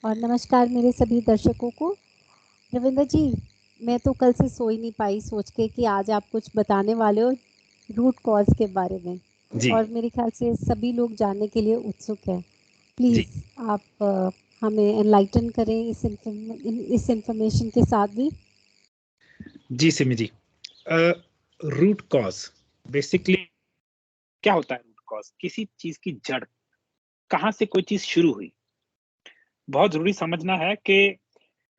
और नमस्कार मेरे सभी दर्शकों को। रविंद्र जी, मैं तो कल से सो ही नहीं पाई सोच के कि आज आप कुछ बताने वाले हो रूट कॉज के बारे में, जी और मेरे ख्याल से सभी लोग जानने के लिए उत्सुक हैं। जी प्लीज़ आप हमें एनलाइटन करें इस इंफॉर्मेशन के साथ भी। जी सिमी जी। रूट कॉज बेसिकली क्या होता है? रूट कॉज किसी चीज की जड़, कहाँ से कोई चीज शुरू हुई, बहुत जरूरी समझना है कि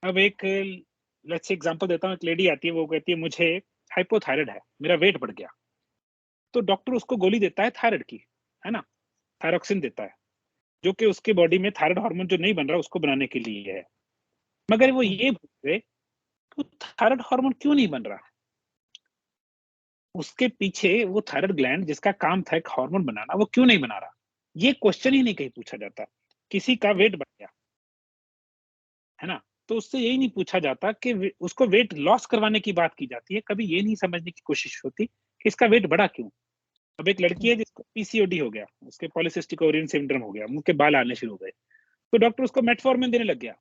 अब एक लेट्स एग्जांपल देता हूँ। एक लेडी आती है, वो कहती है मुझे हाइपोथायराइड है, मेरा वेट बढ़ गया। तो डॉक्टर उसको गोली देता है थायराइड की, है ना, थायरोक्सिन देता है, जो कि उसके बॉडी में थायराइड हार्मोन जो नहीं बन रहा उसको बनाने के लिए है। मगर वो ये भूल गए कि थायराइड हार्मोन क्यों नहीं बन रहा। उसके पीछे वो थायराइड ग्लैंड जिसका काम था एक हार्मोन बनाना, वो क्यों नहीं बना रहा। ये क्वेश्चन ही नहीं कहीं पूछा जाता। किसी का वेट बढ़ गया, है ना, तो उससे यही नहीं पूछा जाता कि उसको वेट लॉस करवाने की बात की जाती है। कभी ये नहीं समझने की कोशिश होती कि इसका वेट बढ़ा क्यों। अब एक लड़की है जिसको पीसीओडी हो गया, उसके पॉलिसिस्टिक ओवेरियन सिंड्रोम हो गया, मुंह के बाल आने शुरू हो गए, तो डॉक्टर उसको मेटफॉर्मिन देने लग गया।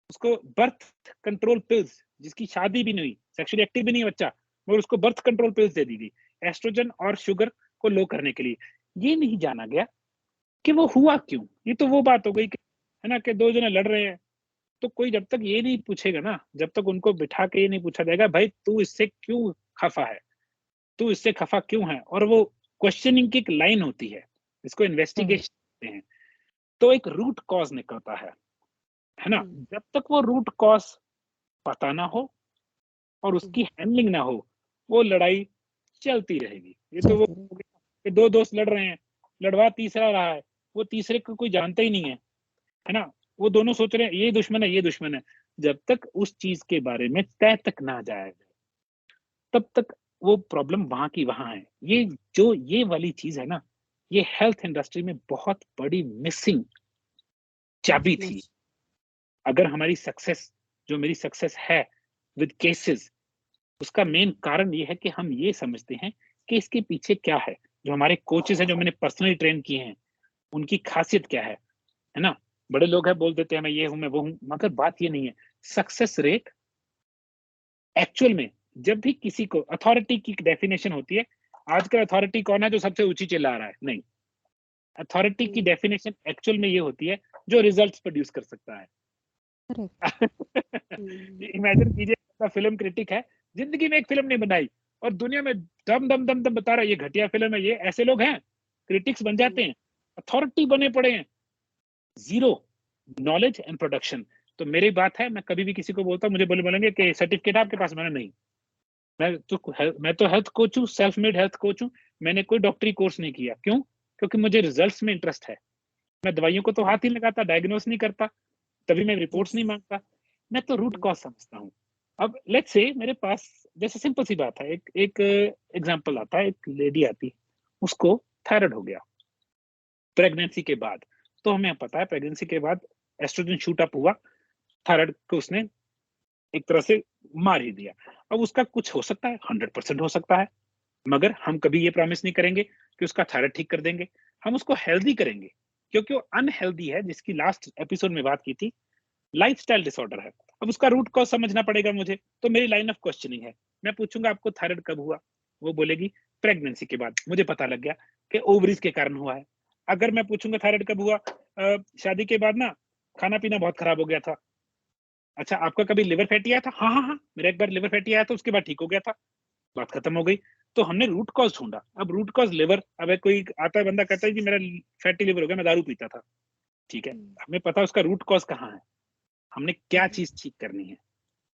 उसको बर्थ कंट्रोल पिल्स, जिसकी शादी भी नहीं, सेक्सुअली एक्टिव भी नहीं है बच्चा, मगर उसको बर्थ कंट्रोल पिल्स दे दी गई एस्ट्रोजन और शुगर को लो करने के लिए। ये नहीं जाना गया कि वो हुआ क्यों। ये तो वो बात हो गई कि, है ना, कि दो जने लड़ रहे हैं, तो कोई जब तक ये नहीं पूछेगा ना, जब तक उनको बिठा के ये नहीं पूछा जाएगा भाई तू इससे क्यों खफा है, तू इससे खफा क्यों है, और वो क्वेश्चनिंग की एक लाइन होती है, इसको इन्वेस्टिगेशन कहते हैं, तो एक रूट कॉज निकलता है ना। जब तक वो रूट कॉज पता ना हो और उसकी हैंडलिंग ना हो, वो लड़ाई चलती रहेगी। ये तो वो कि दो दोस्त लड़ रहे हैं, लड़वा तीसरा रहा है, वो तीसरे को कोई जानता ही नहीं है ना। वो दोनों सोच रहे हैं ये दुश्मन है, ये दुश्मन है। जब तक उस चीज के बारे में तय तक ना जाए, तब तक वो प्रॉब्लम वहां की वहां है। ये वाली चीज है ना, ये हेल्थ इंडस्ट्री में बहुत बड़ी मिसिंग चाबी थी। अगर हमारी सक्सेस, जो मेरी सक्सेस है विद केसेस, उसका मेन कारण ये है कि हम ये समझते हैं कि इसके पीछे क्या है। जो हमारे कोचेस हैं, जो मैंने पर्सनली ट्रेन किए हैं, उनकी खासियत क्या है ना। बड़े लोग हैं, बोल देते हैं मैं ये हूं, मैं वो हूं, मगर बात ये नहीं है। सक्सेस रेट एक्चुअल में, जब भी किसी को अथॉरिटी की डेफिनेशन होती है, आजकल अथॉरिटी कौन है जो सबसे ऊंची चिल्ला रहा है, नहीं। अथॉरिटी की डेफिनेशन एक्चुअल में ये होती है जो रिजल्ट्स प्रोड्यूस कर सकता है। इमेजिन कीजिए, फिल्म क्रिटिक है, जिंदगी में एक फिल्म नहीं बनाई और दुनिया में दम दम दम दम बता रहा है ये घटिया फिल्म है, ये ऐसे लोग हैं, क्रिटिक्स बन जाते हैं, अथॉरिटी बने पड़े हैं, जीरो नॉलेज एंड प्रोडक्शन। तो मेरी बात है, मैं कभी भी किसी को बोलता हूँ, मुझे बोलेंगे कि सर्टिफिकेट आपके पास, मैंने नहीं। मैं तो हेल्थ कोच हूँ, सेल्फ मेड हेल्थ कोच हूँ। मैंने कोई डॉक्टरी कोर्स नहीं किया। क्यों? क्योंकि मुझे रिजल्ट्स में इंटरेस्ट है। मैं दवाइयों को तो हाथ ही लगाता, डायग्नोस नहीं करता, तभी मैं रिपोर्ट्स नहीं मांगता। मैं तो रूट कॉज समझता हूँ। अब लेट्स से मेरे पास, जैसे सिंपल सी बात है, एक एग्जांपल आता है, एक लेडी आती है, उसको थायराइड हो गया प्रेगनेंसी के बाद। तो हमें पता है प्रेगनेंसी के बाद एस्ट्रोजन शूट अप हुआ, थायराइड को उसने एक तरह से मार ही दिया। अब उसका कुछ हो सकता है, 100% हो सकता है, मगर हम कभी ये प्रॉमिस नहीं करेंगे कि उसका थायराइड ठीक कर देंगे। हम उसको हेल्दी करेंगे, क्योंकि वो अनहेल्दी है, जिसकी लास्ट एपिसोड में बात की थी, लाइफस्टाइल डिसऑर्डर है। अब उसका रूट कॉज समझना पड़ेगा मुझे। तो मेरी लाइन ऑफ क्वेश्चनिंग है, मैं पूछूंगा आपको थायराइड कब हुआ, वो बोलेगी प्रेगनेंसी के बाद। मुझे पता लग गया कि ओवरीज के कारण हुआ है। अगर मैं पूछूंगा थायराइड कब हुआ, शादी के बाद ना खाना पीना बहुत खराब हो गया था। अच्छा, आपका कभी लिवर फैटी आया था? हाँ हाँ हाँ, मेरा एक बार लिवर फैटी आया था, उसके बाद ठीक हो गया था, बात खत्म हो गई। तो हमने रूट कॉज ढूंढा। अब रूट कॉज लिवर, अब कोई आता है बंदा कहता है कि मेरा फैटी लिवर हो गया, मैं दारू पीता था, ठीक है, हमें पता है उसका रूट कॉज कहाँ है, हमने क्या चीज ठीक करनी है।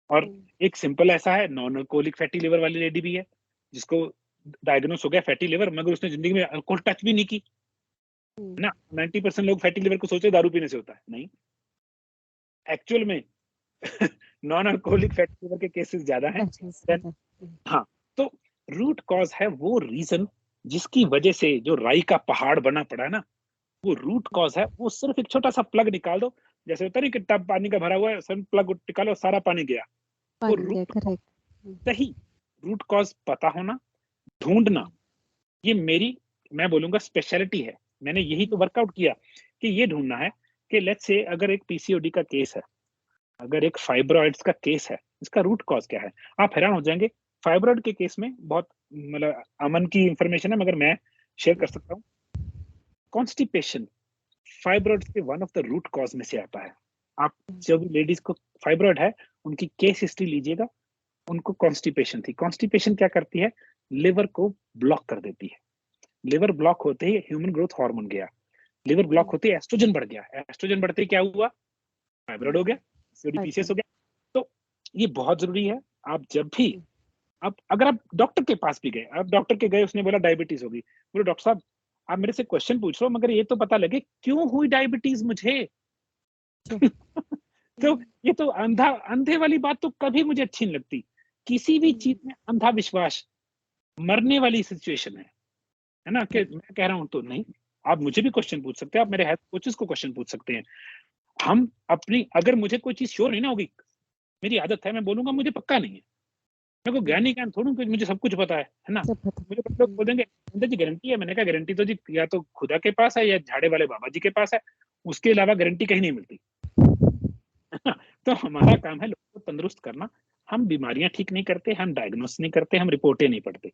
और एक सिंपल ऐसा है, नॉन अल्कोहलिक फैटी लिवर वाली लेडी भी है, जिसको डायग्नोस हो गया फैटी लिवर, मगर उसने जिंदगी में अल्कोहल टच भी नहीं की, है ना। 90% लोग फैटी लिवर को सोचते दारू पीने से होता है, नहीं, एक्चुअल में नॉन अल्कोहलिक फैटी लिवर के केसेस ज्यादा हैं। हाँ, तो रूट कॉज है वो रीजन जिसकी वजह से जो राई का पहाड़ बना पड़ा है ना, वो रूट कॉज है। वो सिर्फ एक छोटा सा प्लग निकाल दो, जैसे होता नहीं कि टब पानी का भरा हुआ है, सिर्फ प्लग निकालो, सारा पानी गया। वो रूट सही रूट कॉज पता होना, ढूंढना, ये मेरी, मैं बोलूंगा स्पेशलिटी है। मैंने यही तो वर्कआउट किया कि ये ढूंढना है कि लेट्स से अगर एक पीसीओडी का केस है, अगर एक फाइब्रॉइड्स का केस है, इसका रूट कॉज क्या है? आप हैरान हो जाएंगे। फाइब्रॉइड के केस में बहुत मतलब अमन की इंफॉर्मेशन है, मगर मैं शेयर कर सकता हूँ। कॉन्स्टिपेशन फाइब्रॉइड्स के one of the root cause में से आता है। आप जब लेडीज को फाइब्रॉइड है, उनकी केस हिस्ट्री लीजिएगा, उनको कॉन्स्टिपेशन थी। कॉन्स्टिपेशन क्या करती है? लिवर को ब्लॉक कर देती है। लिवर ब्लॉक होते ही ह्यूमन ग्रोथ हार्मोन गया, लिवर ब्लॉक होते ही एस्ट्रोजन बढ़ गया, एस्ट्रोजन बढ़ते ही क्या हुआ? फाइब्रॉइड हो गया, पीसीओडी हो गया। तो ये बहुत जरूरी है। आप जब भी आप अगर आप डॉक्टर के पास भी गए, आप डॉक्टर के गए, उसने बोला डायबिटीज होगी, बोले डॉक्टर साहब आप मेरे से क्वेश्चन पूछ रहे हो मगर ये तो पता लगे क्यों हुई डायबिटीज मुझे। तो ये तो अंधे वाली बात तो कभी मुझे अच्छी नहीं लगती। किसी भी चीज में अंधा विश्वास मरने वाली सिचुएशन है ना? कि मैं कह रहा हूं तो नहीं, आप मुझे भी क्वेश्चन पूछ सकते हैं, आप मेरे हेल्थ कोचेस को क्वेश्चन पूछ सकते हैं। हम अपनी अगर मुझे कोई चीज श्योर नहीं ना होगी, मेरी आदत है मैं बोलूंगा मुझे पक्का नहीं है। मेरे को ज्ञान ही ज्ञान थोड़ा कि मुझे सब कुछ पता है ना? मुझे लोग बोलेंगे अंदर जी गारंटी है, मैंने कहा गारंटी तो जी या तो खुदा के पास है या झाड़े वाले बाबा जी के पास है, उसके अलावा गारंटी कहीं नहीं मिलती। तो हमारा काम है लोगों को तंदुरुस्त करना। हम बीमारियां ठीक नहीं करते, हम डायग्नोस नहीं करते, हम रिपोर्टें नहीं पढ़ते,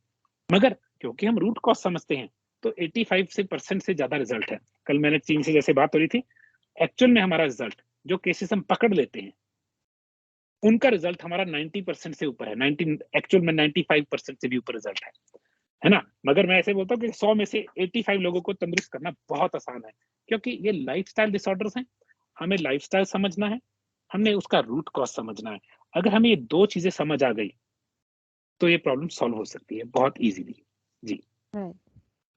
मगर क्योंकि हम रूट कॉज समझते हैं तो 85% से ज्यादा रिजल्ट है। कल मैंने चीन से जैसे बात हो रही थी, एक्चुअल में हमारा रिजल्ट जो केसेस हम पकड़ लेते हैं उनका रिजल्ट हमारा 90% से ऊपर है। 90 एक्चुअल में 95% से भी ऊपर रिजल्ट है ना? मगर मैं ऐसे बोलता हूँ कि 100 में से 85 लोगों को तंदुरुस्त करना बहुत आसान है, क्योंकि ये लाइफस्टाइल डिसऑर्डर्स हैं। हमें लाइफस्टाइल समझना है, हमने उसका रूट कॉज समझना है। अगर हमें ये दो चीजें समझ आ गई तो ये प्रॉब्लम सॉल्व हो सकती है बहुत इजीली। जी राइट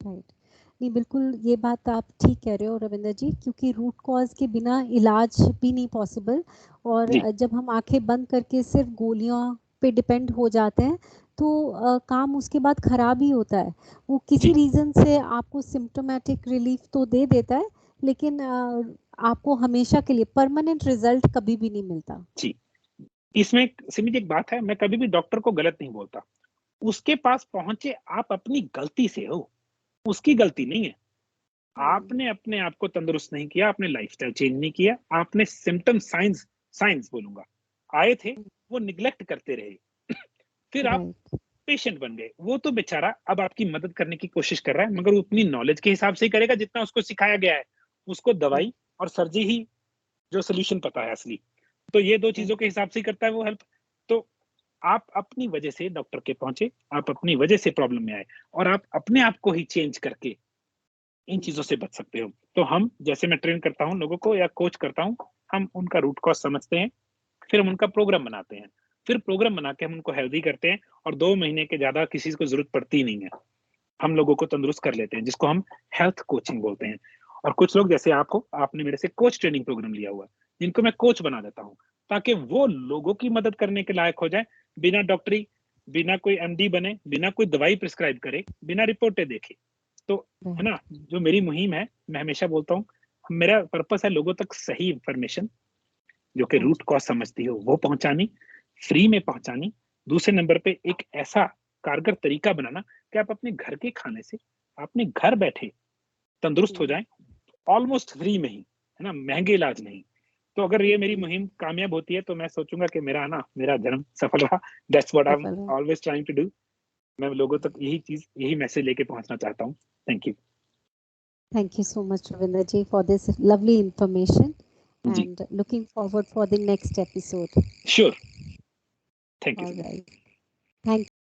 राइट। नहीं बिल्कुल ये बात आप ठीक कह रहे हो रविंद्र जी, क्योंकि रूट कॉज के बिना इलाज भी नहीं पॉसिबल। और जी जब हम आंखें बंद करके सिर्फ गोलियों पे डिपेंड हो जाते हैं तो काम उसके बाद खराब ही होता है। वो किसी जी रीजन से आपको सिम्टोमेटिक रिलीफ तो दे देता है, लेकिन आपको हमेशा के लिए परमानेंट रिजल्ट कभी भी नहीं मिलता। जी। इसमें सिमित एक बात है, मैं कभी भी डॉक्टर को गलत नहीं बोलता। उसके पास पहुंचे आप अपनी गलती से हो, उसकी गलती नहीं है। आपने अपने आप को तंदुरुस्त नहीं किया, आपने लाइफस्टाइल चेंज नहीं किया, आपने सिम्टम साइंस साइंस बोलूंगा आए थे, वो निग्लेक्ट करते रहे। फिर आप राइट पेशेंट बन गए। वो तो बेचारा अब आपकी मदद करने की कोशिश कर रहा है, मगर वो अपनी नॉलेज के हिसाब से ही करेगा जितना उसको सिखाया गया है। उसको दवाई और सर्जरी ही जो सोल्यूशन पता है असली, तो ये दो चीजों के हिसाब से ही करता है वो हेल्प। तो आप अपनी वजह से डॉक्टर के पहुंचे, आप अपनी वजह से प्रॉब्लम में आए, और आप अपने आप को ही चेंज करके इन चीजों से बच सकते हो। तो हम जैसे मैं ट्रेन करता हूँ लोगों को या कोच करता हूँ, हम उनका रूट कॉज समझते हैं, फिर हम उनका प्रोग्राम बनाते हैं, फिर प्रोग्राम बना के हम उनको हेल्दी करते हैं, और 2 महीने के ज्यादा किसी को जरूरत पड़ती ही नहीं है, हम लोगों को तंदुरुस्त कर लेते हैं, जिसको हम हेल्थ कोचिंग बोलते हैं। और कुछ लोग जैसे आपने मेरे से कोच ट्रेनिंग प्रोग्राम लिया हुआ है, जिनको मैं कोच बना देता हूँ, ताकि वो लोगों की मदद करने के लायक हो जाए, बिना डॉक्टरी, बिना कोई एमडी बने, बिना कोई दवाई प्रिस्क्राइब करे, बिना रिपोर्टें देखे। तो है ना, जो मेरी मुहिम है, मैं हमेशा बोलता हूँ, मेरा पर्पस है लोगों तक सही इंफॉर्मेशन जो कि रूट कॉज समझती हो वो पहुंचानी, फ्री में पहुंचानी। दूसरे नंबर पे एक ऐसा कारगर तरीका बनाना कि आप अपने घर के खाने से अपने घर बैठे तंदुरुस्त हो जाएं, ऑलमोस्ट फ्री में ही, है ना, महंगे इलाज नहीं। तो अगर ये मेरी मुहिम कामयाब होती है तो मैं सोचूंगा कि मेरा जन्म सफल रहा। That's what I am always trying to do. मैं लोगों तक यही मैसेज लेके पहुंचना चाहता हूँ। Thank you. Thank you so much, Ravinder ji, for this lovely information, जी and looking forward for the next episode. Sure. Thank you All so much. right. Thank